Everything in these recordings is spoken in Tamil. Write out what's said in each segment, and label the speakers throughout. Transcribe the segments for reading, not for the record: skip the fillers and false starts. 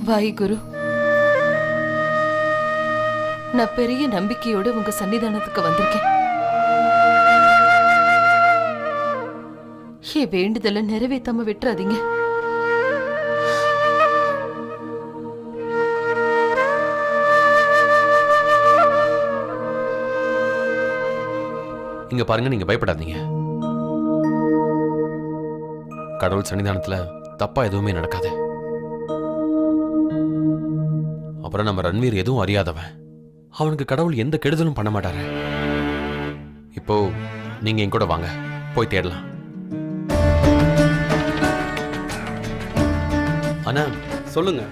Speaker 1: வாய் குரு, நான் பெரிய நம்பிக்கையோட உங்க சன்னிதானத்துக்கு வந்திருக்கேன். என் வேண்டுதலை நிறைவேற்றாம விட்டுறாதீங்க.
Speaker 2: இங்க பாருங்க, நீங்க பயப்படாதீங்க. கடவுள் சன்னிதானத்துல தப்பா எதுவுமே நடக்காது. அப்புறம் நம்ம ரன்வீர் எதுவும் அறியாதவன், அவனுக்கு கடவுள் எந்த கெடுதலும் பண்ண மாட்டாரு. இப்போ நீங்க என் கூட வாங்க, போய் தேடலாம். அண்ணா
Speaker 3: சொல்லுங்க.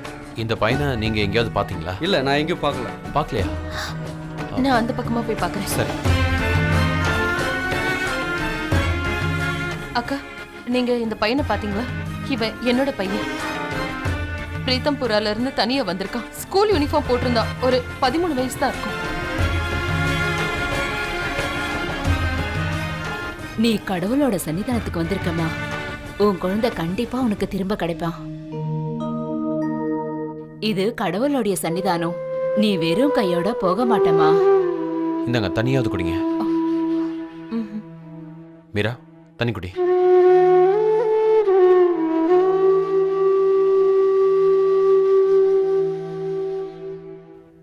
Speaker 2: இந்த பையனை நீங்க எங்கேயாவது பாத்தீங்களா?
Speaker 3: இல்ல, நான் எங்கேயும் பார்க்கல.
Speaker 2: பார்க்கலையா?
Speaker 1: நான் அந்த பக்கமா போய் பார்க்கறேன்.
Speaker 2: சரி.
Speaker 1: அக்கா, நீங்க இந்த பையனை பாத்தீங்களா? இவன் என்னோட பையன். பிரீத்தம்புரால இருந்து தனியா வந்திருக்கான். ஸ்கூல் யூனிஃபார்ம் போட்டிருந்தான். ஒரு 13 வயசு தான் இருக்கும்.
Speaker 4: நீ கடவுளோட சன்னிதானத்துக்கு வந்திருக்கமா? உன் குழந்தை கண்டிப்பா உனக்கு திரும்ப கிடைப்பான். இது கடவுளுடைய சன்னிதானம். நீ வெறும் கையோட போக மாட்டமா.
Speaker 2: இந்தாங்க, தனியாவது குடிங்க. மீரா, தண்ணி குடி.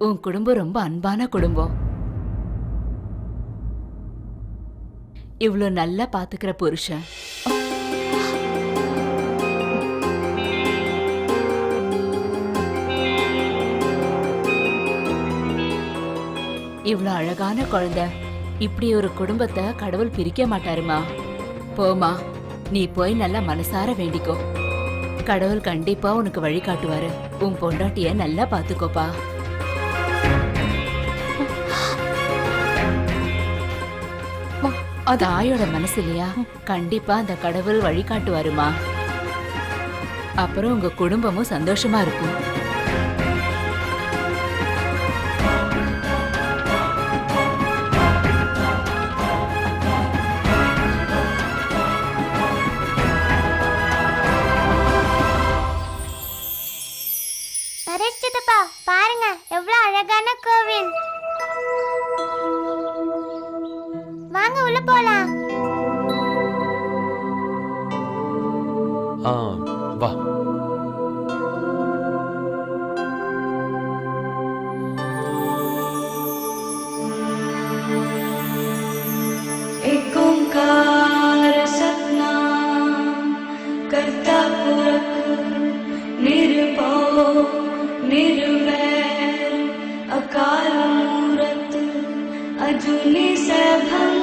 Speaker 4: உன் குடும்பம் ரொம்ப அன்பான குடும்பம். இவ்ளோ நல்லா பாத்துக்கிற புருஷன். இவ்ளோ அழகான குழந்தை. இப்படி ஒரு குடும்பத்தை கடவுள் பிரிக்க மாட்டாருமா. போமா, நீ போய் நல்லா மனசார வேண்டிக்கோ. கடவுள் கண்டிப்பா உனக்கு வழி காட்டுவாரு. உன் பொண்டாட்டிய நல்லா பாத்துக்கோப்பா. தாயோட மனசு இல்லையா? கண்டிப்பா அந்த கடவுள் வழி காட்டுவாருமா. அப்புறம் உங்க குடும்பமும் சந்தோஷமா இருக்கும்.
Speaker 5: பாருங்க, எவ்வளவு அழகான கோவில். வாங்க உள்ள போலாம்.
Speaker 2: வா.
Speaker 6: एक ओंकार सतनाम करता पुरख निर्भव निर्वैर अकाल मूरत अजूनी सैभं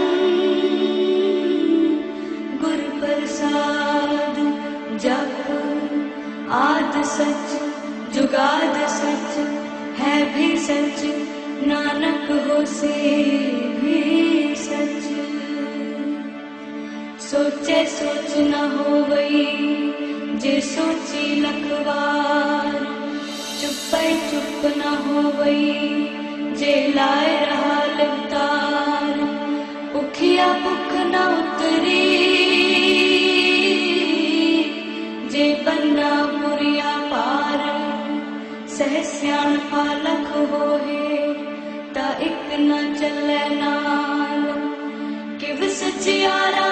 Speaker 6: गुरु प्रसाद जप आद सच जुगाद सच है भी सच नानक होसे भी सच। सोचे सोच न होवई जे सोची लखवार चुप्पै चुप न होवई जे लाए रहा लिवतार भुखिया भुख न उतरी जे बन्ना पुरिया पार सहस्यान पालक होए ता इक न चले नाल किव सचियारा